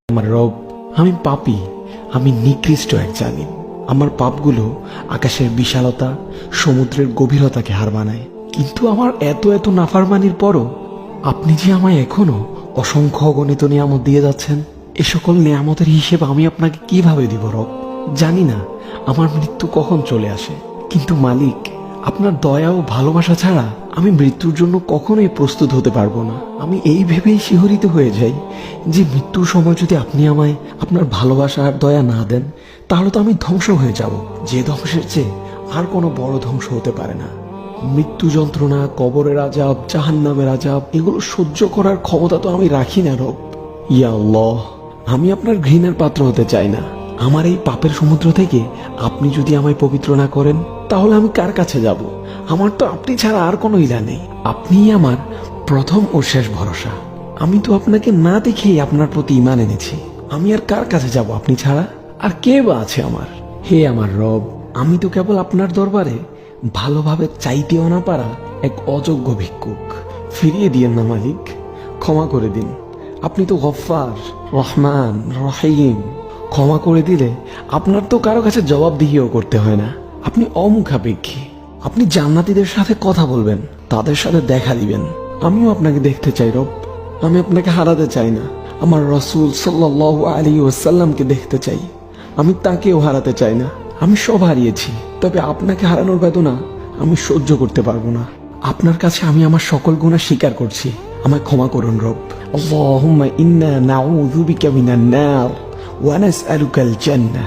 আমার রব, আমি পাপী, আমি নিকৃষ্ট এক জালিম। আমার পাপগুলো আকাশের বিশালতা, সমুদ্রের গভীরতাকে হার মানায়। কিন্তু আমার এত এত নাফরমানির পরও আপনি যে আমায় এখনো অসংখ্য অগণিত নিয়ামত দিয়ে যাচ্ছেন, এ সকল নিয়ামতের হিসেব আমি আপনাকে কিভাবে দিব রব? জানি না আমার মৃত্যু কখন চলে আসে, কিন্তু মালিক, আপনার দয়া ও ভালোবাসা ছাড়া আমি মৃত্যুর জন্য কখনোই প্রস্তুত হতে পারবো না। আমি এই ভেবেই শিহরিত হয়ে যাই যে মৃত্যুর সময় যদি আপনি আমায় আপনার ভালোবাসা আর দয়া না দেন, তাহলে তো আমি ধ্বংস হয়ে যাব, যে ধ্বংসের চেয়ে আর কোনো বড় ধ্বংস হতে পারে না। মৃত্যু যন্ত্রণা, কবরের আযাব, জাহান্নামের আযাব, এগুলো সহ্য করার ক্ষমতা তো আমি রাখি না রব। ইয়া আল্লাহ, আমি আপনার ঘৃণার পাত্র হতে চাই না। আমার এই পাপের সমুদ্র থেকে আপনি যদি আমায় পবিত্র না করেন, তাহলে আমি কার কাছে যাব? আমার তো আপনি ছাড়া আর কোনো ইলা নেই। আপনিই আমার প্রথম ও শেষ ভরসা। আমি তো আপনাকে না দেখেই আপনার প্রতি ঈমান এনেছি। আমি আর কার কাছে যাব আপনি ছাড়া? আর কে বা আছে আমার? হে আমার রব, আমি তো কেবল আপনার দরবারে ভালোভাবে চাইতেও না পারা এক অযোগ্য ভিক্ষুক। ফিরিয়ে দিয়েন না মালিক, ক্ষমা করে দিন। আপনি তো গফফার, রহমান, রহিম। ক্ষমা করে দিলে আপনার তো কারো কাছে জবাবদিহিও করতে হয় না। আপনি অমুখাপেক্ষী। আপনি জান্নাতীদের সাথে কথা বলবেন, তাদের সাথে দেখা দিবেন। আমিও আপনাকে দেখতে চাই রব। আমি আপনাকে হারাতে চাই না। আমার রাসূল সাল্লাল্লাহু আলাইহি ওয়াসাল্লামকে দেখতে চাই। আমি তাকেও হারাতে চাই না। আমি সব হারিয়েছি, তবে আপনাকে হারানোর বেদনা আমি সহ্য করতে পারবো না। আপনার কাছে আমি আমার সকল গুনাহ স্বীকার করছি। আমায় ক্ষমা করুন রব। আল্লাহুম্মা ইন্না নাউযু বিকা মিনান নার ওয়া নাসআলুকাল জান্নাহ।